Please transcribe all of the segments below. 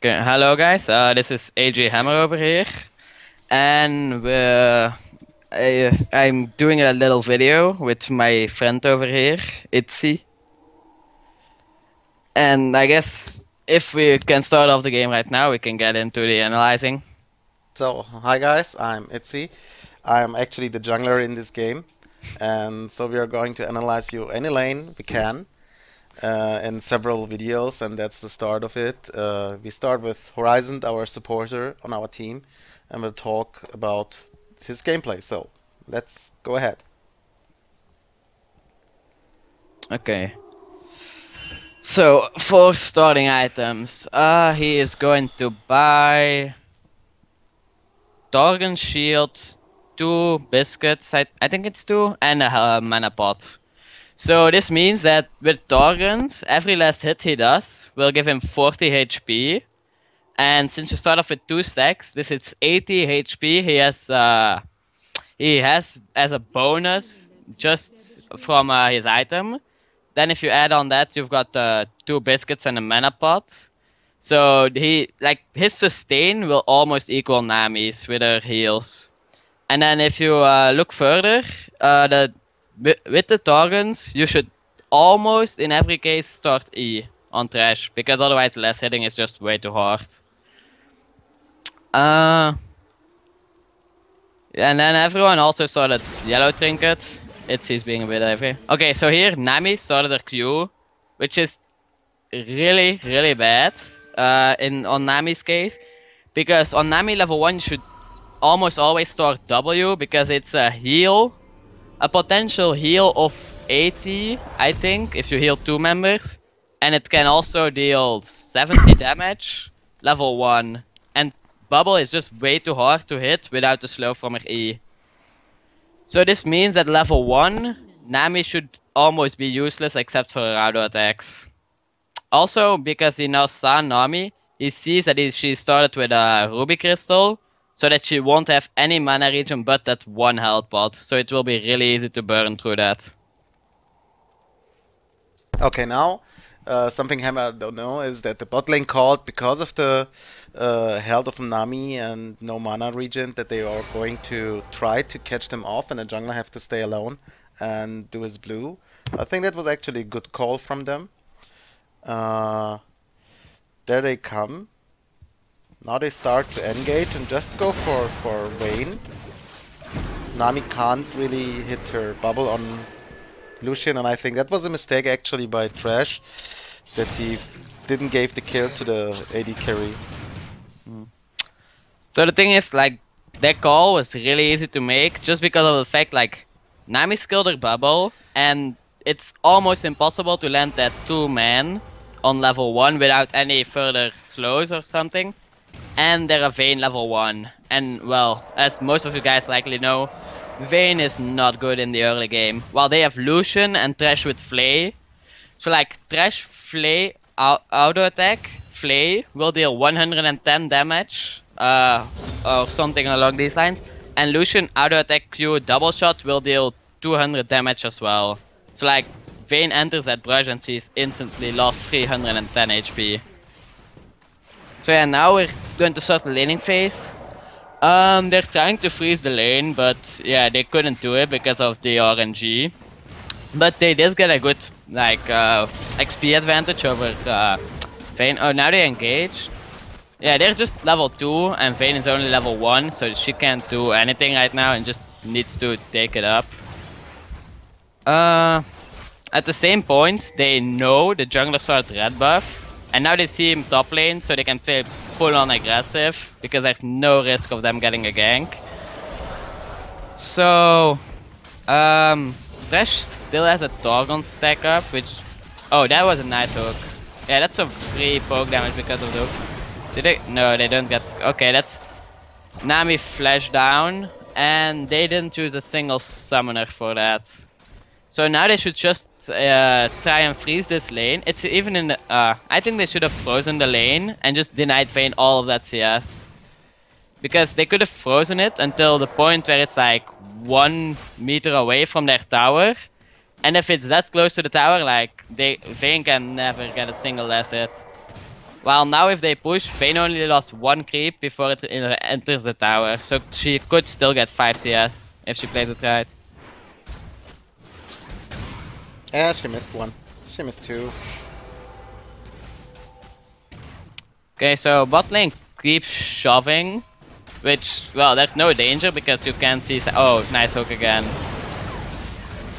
Okay, hello guys, this is AJ Hammer over here, and I'm doing a little video with my friend over here, Itzy. And I guess if we can start off the game right now, we can get into the analyzing. So, hi guys, I'm Itzy. I'm actually the jungler in this game, and so we are going to analyze you any lane we can in several videos, and that's the start of it. We start with Horizont, our supporter on our team, and we'll talk about his gameplay. So, let's go ahead. Okay. So for starting items, he is going to buy Torgon shields, two biscuits, I think it's two, and a mana pot. So this means that with Torrent, every last hit he does will give him 40 HP. And since you start off with two stacks, this is 80 HP. He has as a bonus just from his item. Then if you add on that, you've got two biscuits and a mana pot. So his sustain will almost equal Nami's with her heals. And then if you look further, with the Targons, you should almost in every case start E on Thresh, because otherwise less hitting is just way too hard. Uh, and then everyone also started Yellow Trinket. He's being a bit heavy. Okay, so here Nami started her Q, which is really, really bad on Nami's case. Because on Nami level 1 you should almost always start W, because it's a potential heal of 80, I think, if you heal two members. And it can also deal 70 damage, level 1. And Bubble is just way too hard to hit without the slow from her E. So this means that level 1, Nami should almost be useless except for her auto attacks. Also, because he now saw Nami, he sees that she started with a Ruby Crystal, so that she won't have any mana regen but that one health pot, so it will be really easy to burn through that. Okay, now something Hammer don't know is that the bot lane called because of the health of Nami and no mana regen that they are going to try to catch them off, and the jungler have to stay alone and do his blue. I think that was actually a good call from them. Uh, there they come. Now they start to engage and just go for Vayne. Nami can't really hit her bubble on Lucian, and I think that was a mistake actually by Thresh that he didn't give the kill to the AD carry. So the thing is, like, that call was really easy to make just because of the fact, like, Nami skilled her bubble, and it's almost impossible to land that 2-man on level 1 without any further slows or something. And they're a Vayne level 1. And, well, as most of you guys likely know, Vayne is not good in the early game. While they have Lucian and Thresh with Flay. So, like, Thresh, Flay, auto attack, Flay will deal 110 damage, or something along these lines. And Lucian auto attack Q double shot will deal 200 damage as well. So, like, Vayne enters that brush and she's instantly lost 310 HP. So yeah, now we're going to start the laning phase. They're trying to freeze the lane, but yeah, they couldn't do it because of the RNG. But they did get a good, like, XP advantage over Vayne. Oh, now they engage. Yeah, they're just level 2 and Vayne is only level 1, so she can't do anything right now and just needs to take it up. At the same point, they know the jungler started red buff. And now they see him top lane, so they can play full on aggressive, because there's no risk of them getting a gank. So, Thresh still has a Torgon stack up, which... Oh, that was a nice hook. Yeah, that's some free poke damage because of the hook. Did they? No, they don't get... Okay, that's... Nami flash down, and they didn't use a single summoner for that. So now they should just try and freeze this lane. It's even in the... I think they should have frozen the lane and just denied Vayne all of that CS. Because they could have frozen it until the point where it's like 1 meter away from their tower. And if it's that close to the tower, like, Vayne can never get a single last hit. While now if they push, Vayne only lost 1 creep before it enters the tower. So she could still get 5 CS if she played it right. Yeah, she missed 1. She missed 2. Okay, so bot lane keeps shoving, which, well, there's no danger because you can see... Oh, nice hook again.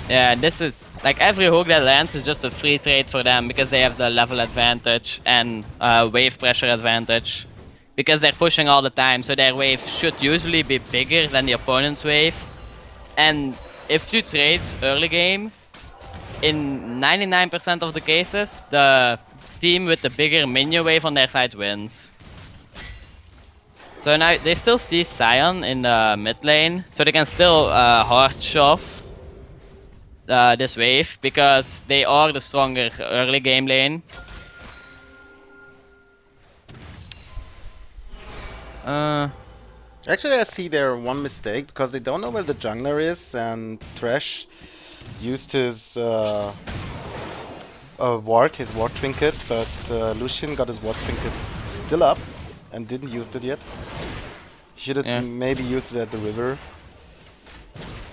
Yeah, this is... Like, every hook that lands is just a free trade for them because they have the level advantage and wave pressure advantage. Because they're pushing all the time, so their wave should usually be bigger than the opponent's wave. And if you trade early game, in 99% of the cases, the team with the bigger minion wave on their side wins. So now they still see Sion in the mid lane, so they can still hard shove this wave because they are the stronger early game lane. Actually, I see there one mistake because they don't know where the jungler is, and Thresh used his ward trinket, but Lucian got his ward trinket still up and didn't use it yet. He should have maybe used it at the river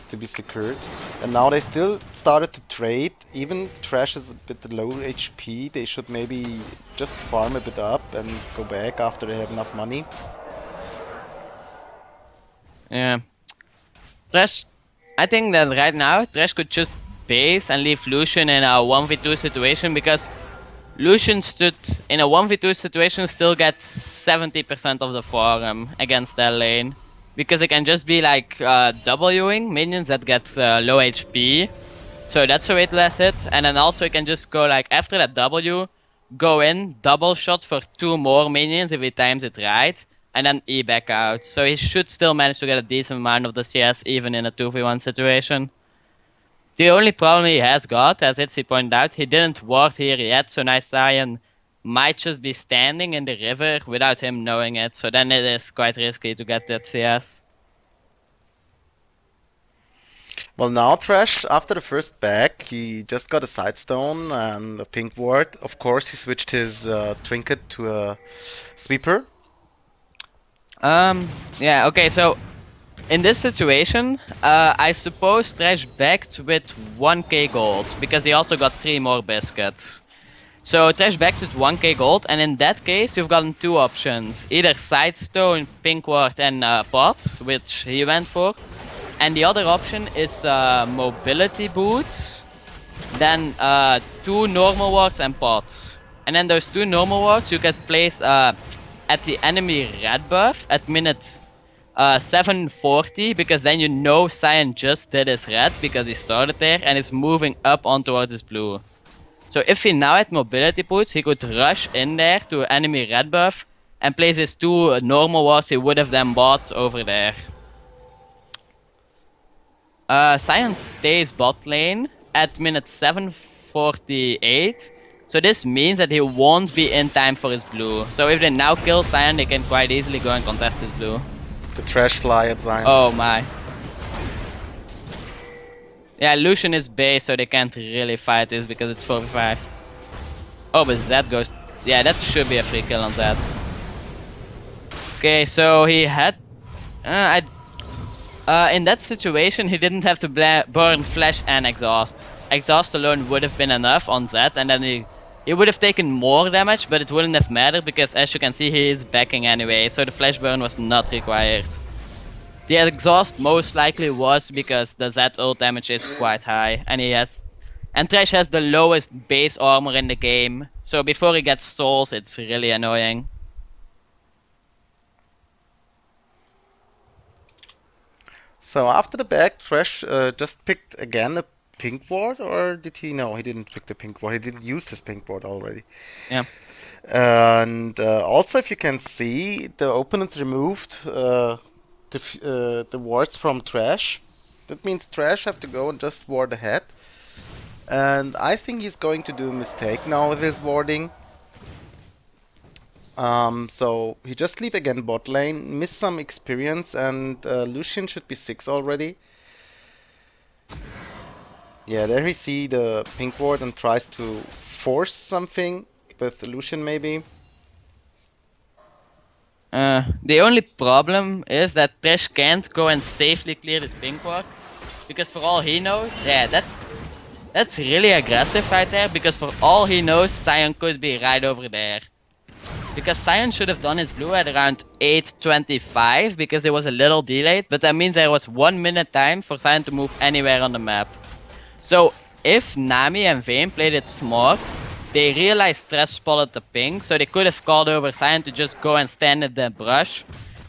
to be secured. And now they still started to trade. Even Thresh is a bit low HP. They should maybe just farm a bit up and go back after they have enough money. Yeah. Thresh, I think that right now Thresh could just base and leave Lucian in a 1v2 situation because Lucian stood in a 1v2 situation still gets 70% of the farm against that lane. Because it can just be like Wing minions that get low HP. So that's a way to less hit. And then also you can just go like after that W, go in, double shot for 2 more minions if he times it right. And then E back out. So he should still manage to get a decent amount of the CS even in a 2v1 situation. The only problem he has got, as Itzy pointed out, he didn't ward here yet, so Nice Sion might just be standing in the river without him knowing it, so then it is quite risky to get that CS. Well, now Thresh, after the first back, he just got a side stone and a pink ward. Of course, he switched his trinket to a sweeper. Yeah, okay, so in this situation, I suppose Thresh backed with 1k gold, because he also got 3 more biscuits. So Thresh backed with 1k gold, and in that case you've gotten 2 options. Either side stone, pink ward and pots, which he went for. And the other option is mobility boots, then 2 normal wards and pots. And then those 2 normal wards you can place at the enemy red buff at minute 740, because then you know Sion just did his red because he started there and is moving up on towards his blue. So if he now had mobility boots, he could rush in there to enemy red buff and place his 2 normal wards he would have then bought over there. Sion stays bot lane at minute 748. So this means that he won't be in time for his blue. So if they now kill Sion, they can quite easily go and contest his blue. The Thresh fly at Sion. Oh my. Yeah, Lucian is base, so they can't really fight this because it's 4v5. Oh, but Zed goes... Yeah, that should be a free kill on Zed. Okay, so he had... in that situation, he didn't have to burn Flash and Exhaust. Exhaust alone would have been enough on Zed, and then he would have taken more damage, but it wouldn't have mattered because, as you can see, he is backing anyway, so the Flash burn was not required. The Exhaust most likely was because the Zed ult damage is quite high, and Thresh has the lowest base armor in the game, so before he gets souls, it's really annoying. So after the back, Thresh just picked again a pink ward, or did he? No, he didn't pick the pink ward. He didn't use his pink ward already. Yeah. And also, if you can see, the opponents removed the wards from Thresh. That means Thresh have to go and just ward ahead. And I think he's going to do a mistake now with his warding. So he just leave again bot lane, miss some experience, and Lucian should be 6 already. Yeah, there we see the pink ward and tries to force something with Lucian maybe. The only problem is that Thresh can't go and safely clear this pink ward. Because for all he knows, yeah, that's really aggressive right there. Because for all he knows, Sion could be right over there. Because Sion should have done his blue at around 8:25 because it was a little delayed. But that means there was 1 minute time for Sion to move anywhere on the map. So if Nami and Vayne played it smart, they realized Thresh spotted the ping, so they could have called over Sion to just go and stand at the brush.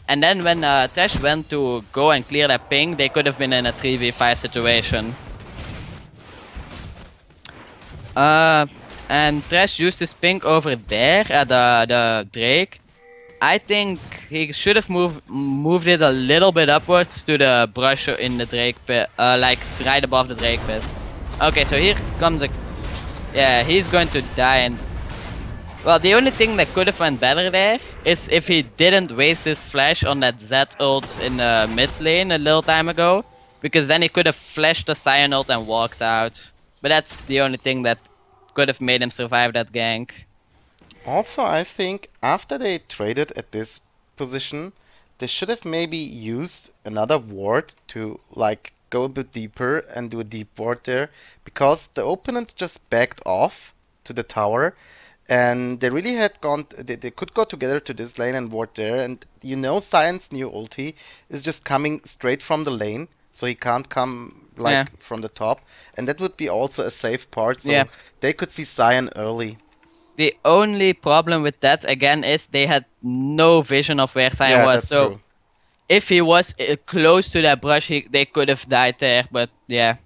And then when Thresh went to go and clear that ping, they could have been in a 3v5 situation. And Thresh used his ping over there at the Drake. I think he should have moved it a little bit upwards to the brush in the Drake pit, like right above the Drake pit. Okay, so here comes a... Yeah, he's going to die and... Well, the only thing that could have went better there is if he didn't waste his flash on that Z ult in the mid lane a little time ago. Because then he could have flashed the Sion ult and walked out. But that's the only thing that could have made him survive that gank. Also, I think after they traded at this position, they should have maybe used another ward to like go a bit deeper and do a deep ward there, because the opponent just backed off to the tower, and they really had gone. They could go together to this lane and ward there, and you know Sion's new ulti is just coming straight from the lane, so he can't come like from the top, and that would be also a safe part. So they could see Sion early. The only problem with that again is they had no vision of where Sion was. That's so true. If he was close to that brush, they could have died there. But yeah.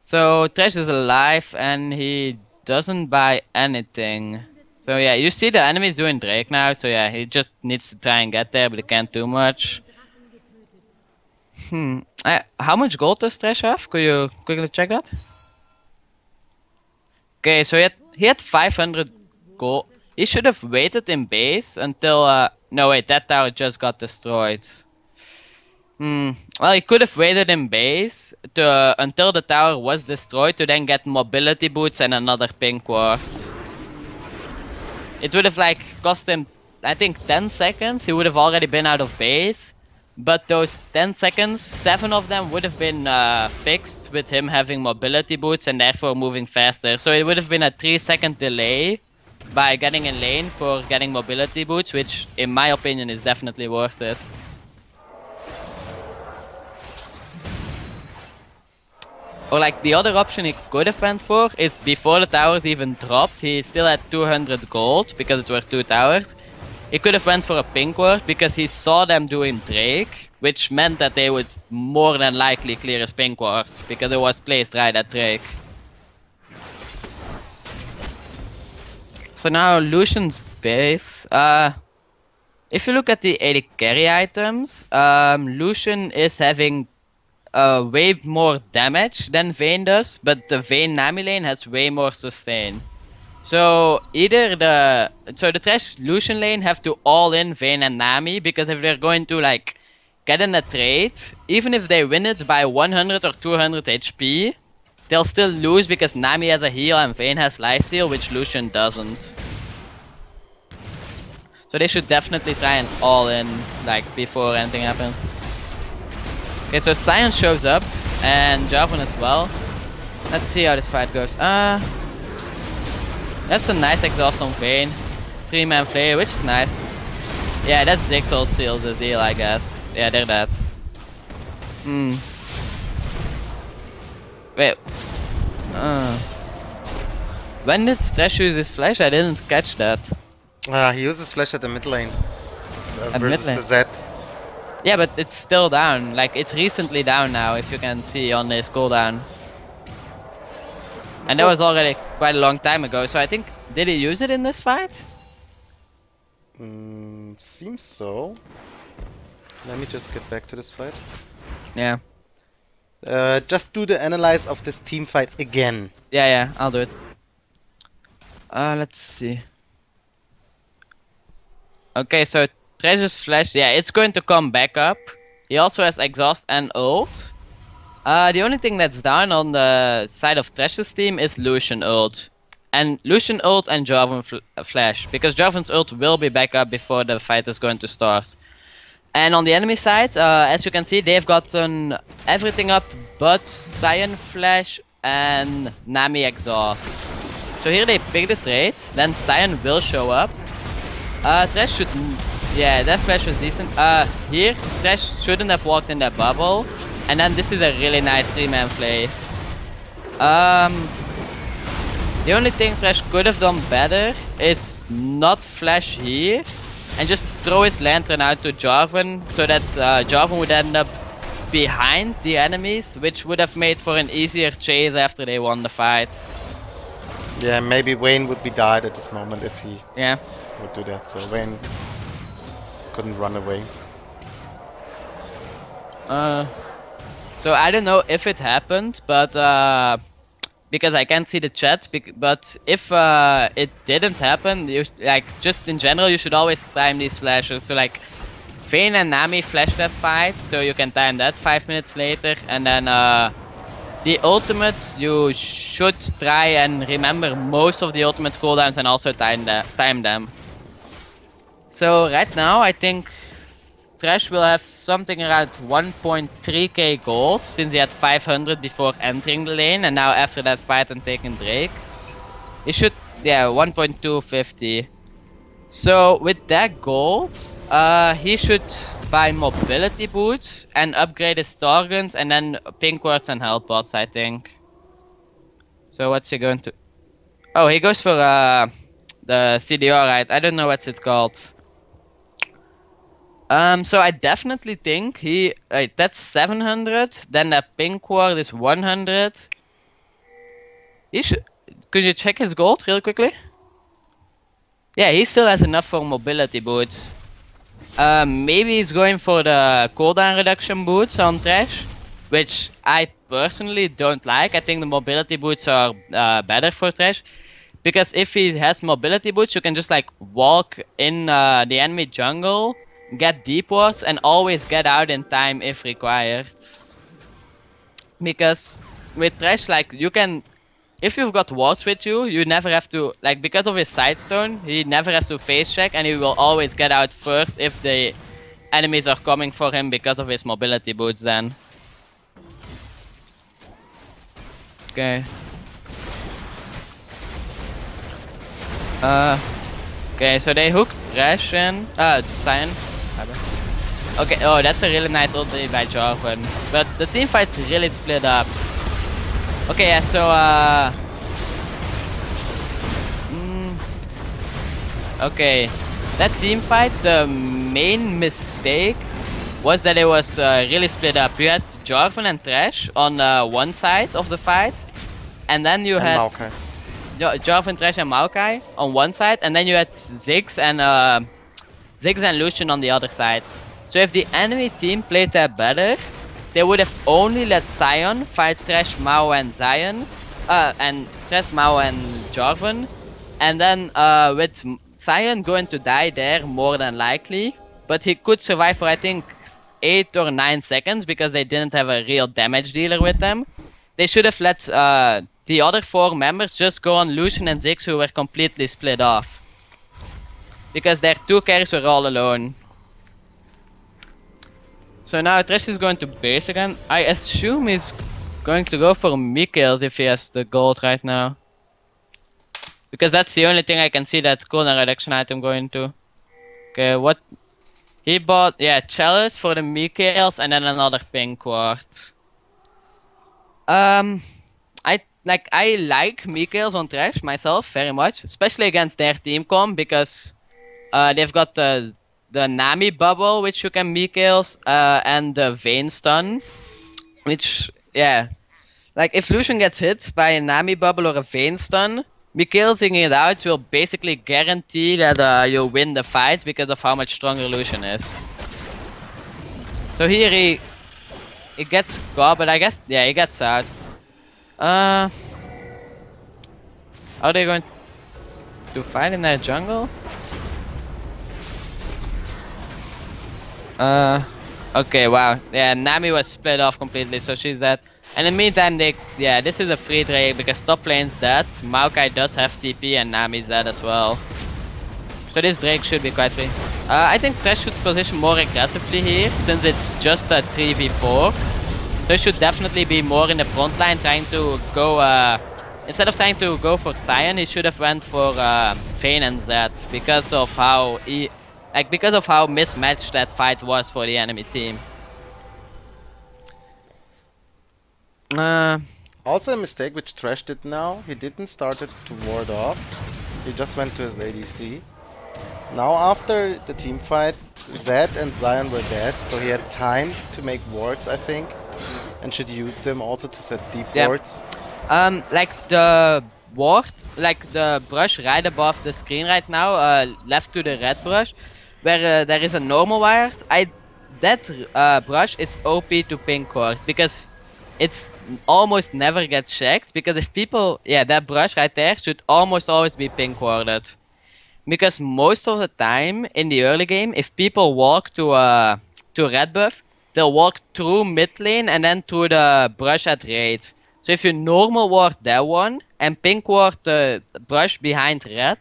So Thresh is alive and he doesn't buy anything. So yeah, you see the enemies doing Drake now. So yeah, he just needs to try and get there, but he can't do much. How much gold does Thresh have? Could you quickly check that? Okay, so he had 500 gold. He should have waited in base until no wait, that tower just got destroyed. Well, he could have waited in base to until the tower was destroyed to then get mobility boots and another pink ward. It would have like cost him, I think, 10 seconds. He would have already been out of base. But those 10 seconds, 7 of them would have been fixed with him having mobility boots and therefore moving faster. So it would have been a 3-second delay by getting in lane for getting mobility boots, which in my opinion is definitely worth it. Or like the other option he could have went for is before the towers even dropped, he still had 200 gold because it were 2 towers. He could have went for a pink ward because he saw them doing Drake, which meant that they would more than likely clear his pink ward because it was placed right at Drake. So now Lucian's base. If you look at the AD carry items, Lucian is having way more damage than Vayne does, but the Vayne Nami lane has way more sustain. So either the Thresh Lucian lane have to all in Vayne and Nami, because if they're going to like get in a trade, even if they win it by 100 or 200 HP, they'll still lose because Nami has a heal and Vayne has lifesteal, which Lucian doesn't. So they should definitely try and all in like before anything happens. Okay, so Sion shows up and Jarvan as well. Let's see how this fight goes. That's a nice exhaust on Vayne. 3-man flare, which is nice. Yeah, that's Ziggs seals the deal, I guess. Yeah, they're dead. Wait. When did Thresh use his flash? I didn't catch that. He uses flash at the mid lane. At versus mid lane. the Z. Yeah, but it's still down. Like, it's recently down now, if you can see on his cooldown. And that was already quite a long time ago, so I think... Did he use it in this fight? Seems so. Let me just get back to this fight. Yeah. Just do the analyze of this team fight again. Yeah, I'll do it. Let's see. Okay, so Treasure's flash, yeah, it's going to come back up. He also has exhaust and ult. The only thing that's down on the side of Thresh's team is Lucian ult. And Lucian ult and Jarvan flash, because Jarvan's ult will be back up before the fight is going to start. And on the enemy side, as you can see, they've gotten everything up but Sion flash and Nami exhaust. So here they pick the trade, then Sion will show up. Thresh should... Yeah, that flash was decent. Here, Thresh shouldn't have walked in that bubble. And then this is a really nice 3-man play. The only thing Thresh could have done better is not flash here and just throw his lantern out to Jarvan so that Jarvan would end up behind the enemies, which would have made for an easier chase after they won the fight. Yeah, maybe Wayne would be died at this moment if he would do that. So Wayne couldn't run away. So I don't know if it happened, but because I can't see the chat. But if it didn't happen, you just in general you should always time these flashes. So like Vayne and Nami flash that fight, so you can time that 5 minutes later, and then the ultimates you should try and remember most of the ultimate cooldowns and also time them. So right now I think Thresh will have something around 1.3k gold since he had 500 before entering the lane, and now after that fight and taking Drake, he should 1.250. So with that gold, he should buy mobility boots and upgrade his Targons and then pink wards and health bots, I think. So what's he going to... Oh, he goes for the CDR, right? I don't know what's it called. So I definitely think he... that's 700, then that pink ward is 100. He should... Could you check his gold real quickly? Yeah, he still has enough for mobility boots. Maybe he's going for the cooldown reduction boots on Thresh, which I personally don't like. I think the mobility boots are better for Thresh, because if he has mobility boots, you can just like walk in the enemy jungle, get deep wards, and always get out in time if required. Because with Thresh, like you can... If you've got wards with you, you never have to, like, because of his sidestone, he never has to face check and he will always get out first if the enemies are coming for him because of his mobility boots then. Okay. Okay, so they hooked Thresh in, Sion. Okay, oh, that's a really nice ulti by Jarvan. But the team fight's really split up. Okay, yeah, so okay, that team fight, the main mistake was that it was really split up. You had Jarvan and Thresh on one side of the fight, and then you had Jarvan, Thresh and Maokai on one side, and then you had Ziggs and Lucian on the other side. So if the enemy team played that better, they would have only let Sion fight Thresh, Mao and Sion, and Thresh, Mao and Jarvan, and then with Sion going to die there more than likely, but he could survive for I think 8 or 9 seconds because they didn't have a real damage dealer with them. They should have let the other 4 members just go on Lucian and Ziggs, who were completely split off, because their 2 carries were all alone. So now Thresh is going to base again. I assume he's going to go for Mikhails if he has the gold right now. Because that's the only thing I can see that cooldown reduction item going to. Okay, what? He bought, yeah, Chalice for the Mikhails and then another pink quartz. I like Mikhails on Thresh myself very much, especially against their team comp, because they've got the Nami bubble, which you can Mikhails, and the Vayne stun, which, yeah, like if Lucian gets hit by a Nami bubble or a Vayne stun, Mikhailsing it out will basically guarantee that you'll win the fight because of how much stronger Lucian is. So here he gets caught, but I guess, yeah, he gets out. Are they going to fight in their jungle? Okay, wow. Yeah, Nami was split off completely, so she's dead. And in the meantime, this is a free Drake because top lane's dead. Maokai does have TP and Nami's dead as well. So this Drake should be quite free. I think Thresh should position more aggressively here, since it's just a 3v4. So he should definitely be more in the front line, trying to go, instead of trying to go for Sion, he should have went for Vayne and Zed, because of how mismatched that fight was for the enemy team. Also a mistake which Thresh did now, he didn't start it to ward off, he just went to his ADC. Now after the team fight, Zed and Zion were dead, so he had time to make wards, I think, and should use them also to set deep wards. Like the ward, like the brush right above the screen right now, left to the red brush, where there is a normal ward, that brush is OP to pink ward, because it's almost never gets checked, because if people, that brush right there should almost always be pink warded. Because most of the time in the early game, if people walk to red buff, they'll walk through mid lane and then through the brush at raid. So if you normal ward that one and pink ward the brush behind red,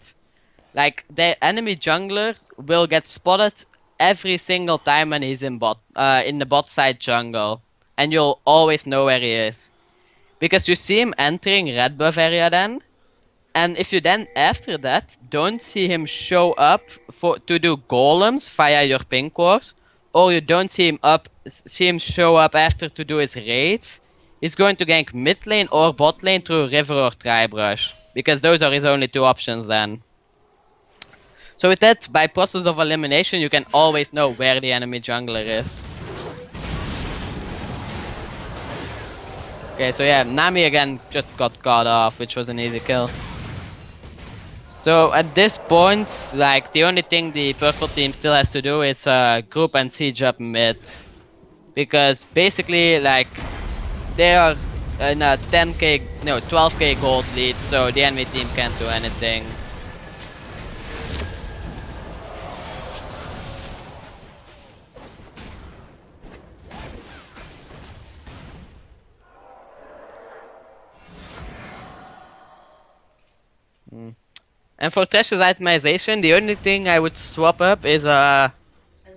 like the enemy jungler will get spotted every single time when he's in the bot side jungle, and you'll always know where he is, because you see him entering red buff area then. And if you then, after that, don't see him show up to do golems via your pink wards, or you don't see him show up after to do his raids, he's going to gank mid lane or bot lane through river or tribrush, because those are his only two options then. So with that, by process of elimination, you can always know where the enemy jungler is. Okay, so yeah, Nami again just got caught off, which was an easy kill. So at this point, like, the only thing the purple team still has to do is group and siege up mid. Because basically, like, they are in a 12k gold lead, so the enemy team can't do anything. And for Thresh's itemization, the only thing I would swap up is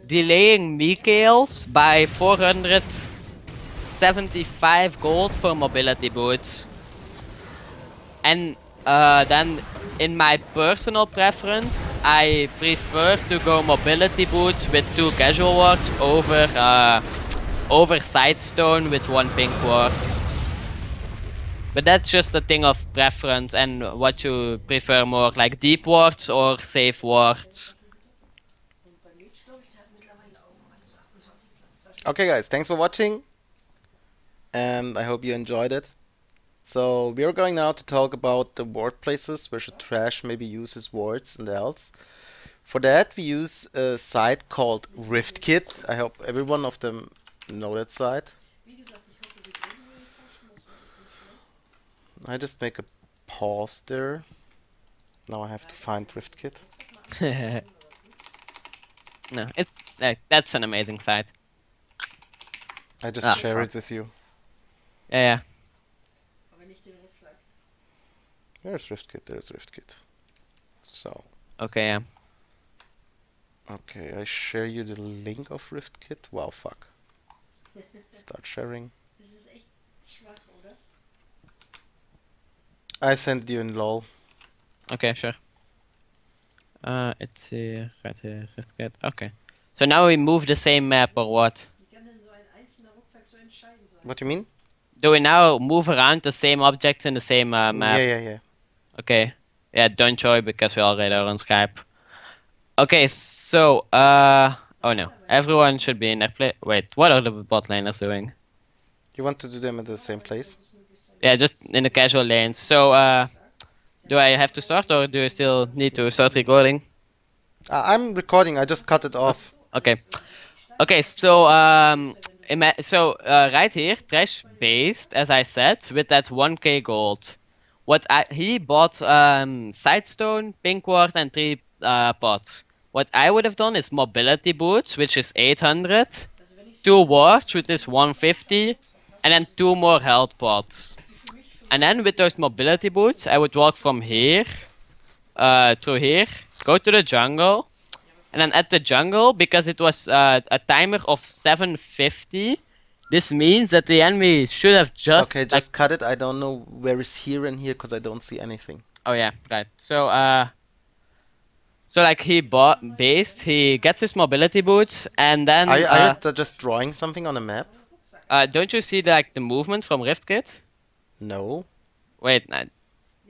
delaying Mikael's by 475 gold for mobility boots. And then in my personal preference, I prefer to go mobility boots with 2 casual wards over Sidestone with 1 pink ward. But that's just a thing of preference and what you prefer more, like deep wards or safe wards. Okay guys, thanks for watching, and I hope you enjoyed it. So we are going now to talk about the ward places where should Thresh maybe use his wards and else. For that we use a site called Riftkit. I hope every one of them know that site. I just make a pause there. Now I have to find Riftkit. No, it's that's an amazing site. I just share it with you. Yeah. There's Riftkit, there's Riftkit. So. Okay, yeah. Okay, I share you the link of Riftkit. Wow, fuck. Start sharing. I sent you in LOL. Okay, sure. It's here, right here, Riftkit. Okay. So now we move the same map or what? What do you mean? Do we now move around the same objects in the same map? Yeah. Okay. Yeah, don't join because we already are on Skype. Okay, so, oh no. Everyone should be in their place. Wait, what are the bot laners doing? You want to do them at the same place? Yeah, just in the casual lanes. So, do I have to start or do you still need to start recording? I'm recording, I just cut it off. Okay. Okay, so, right here, Thresh based, as I said, with that 1k gold. He bought Sidestone, Pink Ward, and 3 pots. What I would have done is Mobility Boots, which is 800, 2 Wards, which is 150, and then 2 more health pots. And then with those mobility boots, I would walk from here, through here, go to the jungle, and then at the jungle, because it was a timer of 750, this means that the enemy should have just Okay, just cut it. I don't know where is here and here because I don't see anything. Oh yeah, right. So like he he gets his mobility boots, and then Are you just drawing something on a map? don't you see like the movement from RiftKit? No. Wait,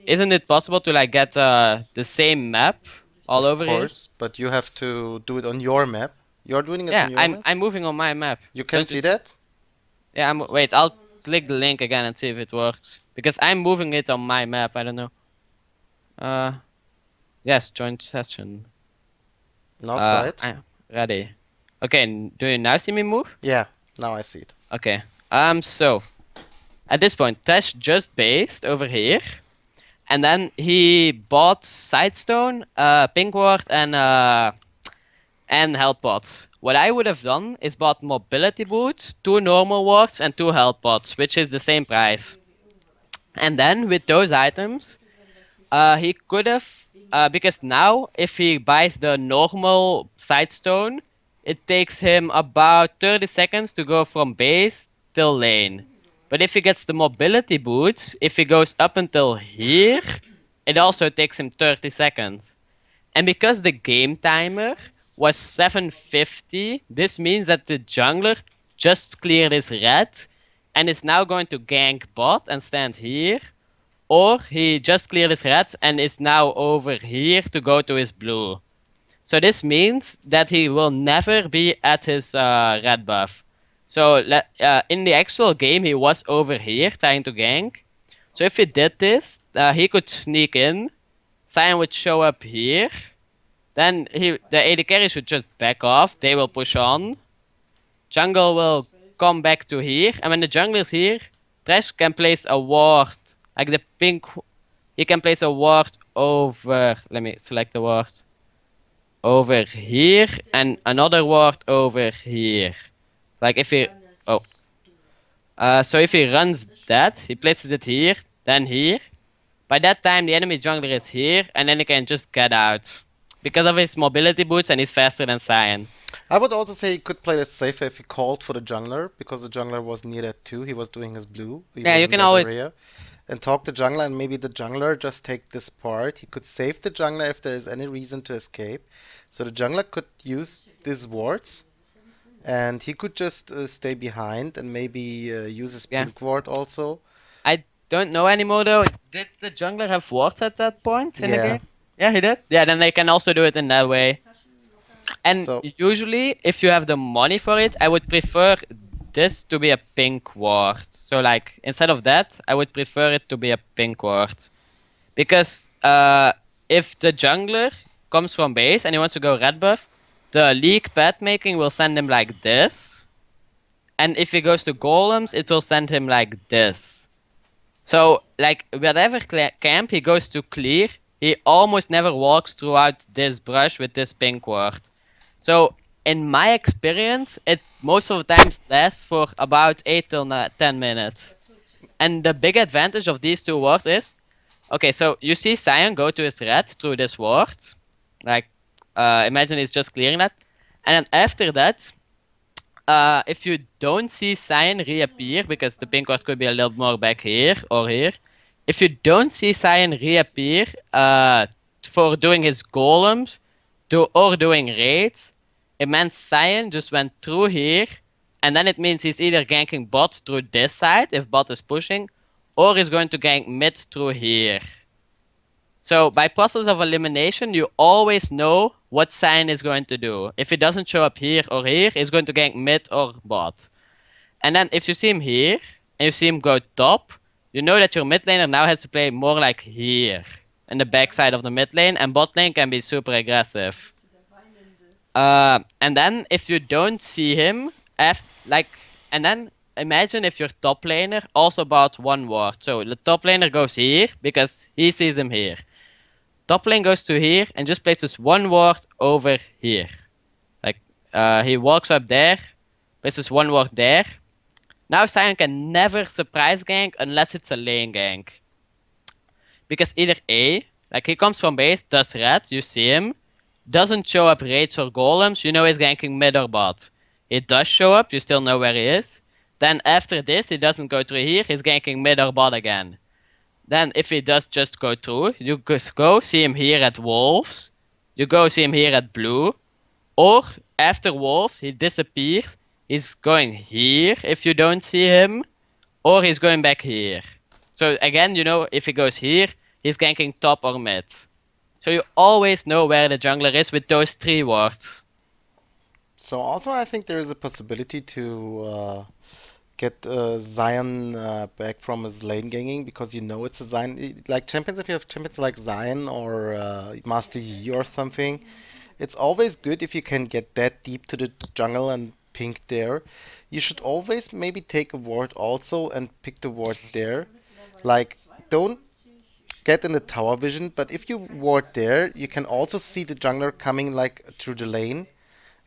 isn't it possible to like get the same map all over here? Of course, but you have to do it on your map. You're doing it Yeah, on your map? I'm moving on my map. You can Don't see that? Yeah, wait, I'll click the link again and see if it works. Because I'm moving it on my map, I don't know. Yes, join session. Not right. I'm ready. Okay, do you now see me move? Yeah, now I see it. Okay. So at this point, Thresh just based over here, and then he bought Sidestone, Pink Ward, and health pots. What I would have done is bought mobility boots, 2 normal wards, and 2 health pots, which is the same price. And then with those items, he could have, because now if he buys the normal Sidestone, it takes him about 30 seconds to go from base till lane. But if he gets the mobility boots, if he goes up until here, it also takes him 30 seconds. And because the game timer was 750, this means that the jungler just cleared his red and is now going to gank bot and stand here. Or he just cleared his red and is now over here to go to his blue. So this means that he will never be at his red buff. So in the actual game, he was over here trying to gank. So if he did this, he could sneak in. Sion would show up here. Then the AD carry should just back off. They will push on. Jungle will come back to here. And when the jungle is here, Thresh can place a ward. Like the pink, he can place a ward over. Let me select the ward. Over here and another ward over here. Like if he, so if he runs that, he places it here, then here. By that time, the enemy jungler is here, and then he can just get out because of his mobility boots, and he's faster than Sion. I would also say he could play that safer if he called for the jungler, because the jungler was near that too. He was doing his blue. Yeah, you can always area. And talk to jungler, and maybe the jungler just take this part. He could save the jungler if there is any reason to escape. So the jungler could use these wards, and he could just stay behind and maybe use his pink ward also. I don't know anymore though. Did the jungler have wards at that point in the game? Yeah, he did. Yeah, then they can also do it in that way. And usually, if you have the money for it, I would prefer this to be a pink ward. So like, instead of that, I would prefer it to be a pink ward. Because if the jungler comes from base and he wants to go red buff, the league path making will send him like this. And if he goes to golems, it will send him like this. So like, whatever camp he goes to clear, he almost never walks throughout this brush with this pink ward. So in my experience, it most of the time lasts for about 8 till 10 minutes. And the big advantage of these 2 wards is, okay, so you see Sion go to his red through this ward. Like, imagine he's just clearing that. And then after that, if you don't see Sion reappear, because the pink ward could be a little more back here or here. If you don't see Sion reappear for doing his golems or doing raids, it means Sion just went through here, and then it means he's either ganking bot through this side, if bot is pushing, or he's going to gank mid through here. So by process of elimination, you always know what Sion is going to do. If he doesn't show up here or here, he's going to gank mid or bot. And then if you see him here, and you see him go top, you know that your mid laner now has to play more like here, in the backside of the mid lane, and bot lane can be super aggressive. And then if you don't see him, and then imagine if your top laner also bought 1 ward. So the top laner goes here because he sees him here. Top lane goes to here and just places 1 ward over here. Like he walks up there, places 1 ward there. Now Sion can never surprise gank unless it's a lane gank. Because either A, like he comes from base, does red, you see him, doesn't show up raids or golems, you know he's ganking mid or bot. He does show up, you still know where he is. Then after this, he doesn't go through here, he's ganking mid or bot again. Then if he does just go through, you just go see him here at wolves, you go see him here at blue, or after wolves, he disappears, he's going here if you don't see him, or he's going back here. So again, you know, if he goes here, he's ganking top or mid. So you always know where the jungler is with those 3 wards. So also I think there is a possibility to get Zion back from his lane ganging because you know it's a Zion like champions. If you have champions like Zion or Master Yi or something, it's always good if you can get that deep to the jungle and pink there. You should always maybe take a ward also and pick the ward there. Like don't get in the tower vision, but if you ward there, you can also see the jungler coming like through the lane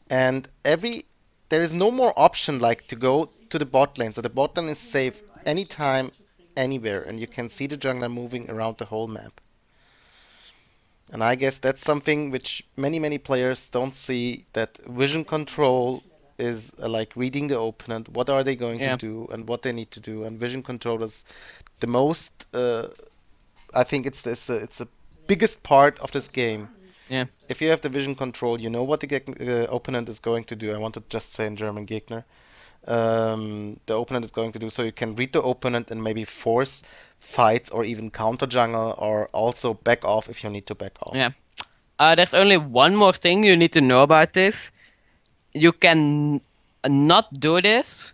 and there is no more option like to go to the bot lane. So the bot lane is safe anytime, anywhere, and you can see the jungler moving around the whole map. And I guess that's something which many players don't see. That vision control is like reading the opponent. What are they going to Yeah, do and what they need to do. And vision control is the most. I think it's the biggest part of this game. yeah, If you have the vision control, you know what the opponent is going to do. I want to just say in German Gegner. The opponent is going to do so you can read the opponent and maybe force fights or even counter jungle or also back off if you need to back off. yeah. There's only one more thing you need to know about this. You can not do this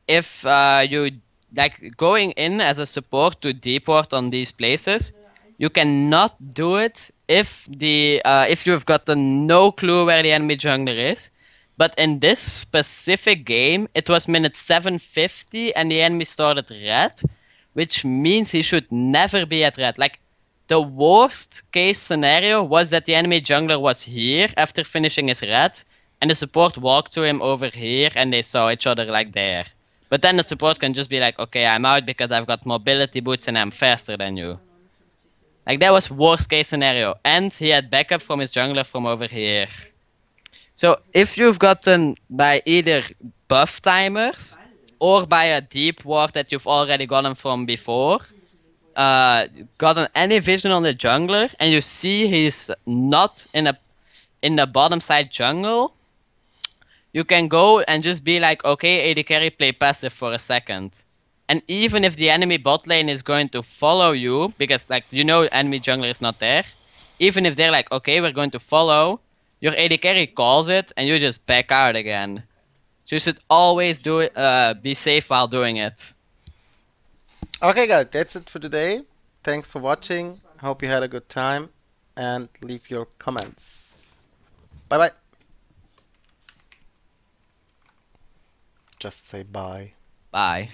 if you like going in as a support to deport on these places. You cannot do it if you've gotten no clue where the enemy jungler is. But in this specific game, it was minute 750 and the enemy started red, which means he should never be at red. Like the worst case scenario was that the enemy jungler was here after finishing his red, and the support walked to him over here, and they saw each other like there. But then the support can just be like, okay, I'm out because I've got mobility boots and I'm faster than you. Like that was worst case scenario, and he had backup from his jungler from over here. So if you've gotten by either buff timers or by a deep ward that you've already gotten from before, gotten any vision on the jungler, and you see he's not in the bottom side jungle, you can go and just be like, okay, AD carry, play passive for a second. And even if the enemy bot lane is going to follow you, because like you know enemy jungler is not there, even if they're like, okay, we're going to follow, your AD carry calls it and you just back out again. So you should always do it, be safe while doing it. Okay, guys, that's it for today. Thanks for watching. Hope you had a good time and leave your comments. Bye bye. Just say bye. Bye.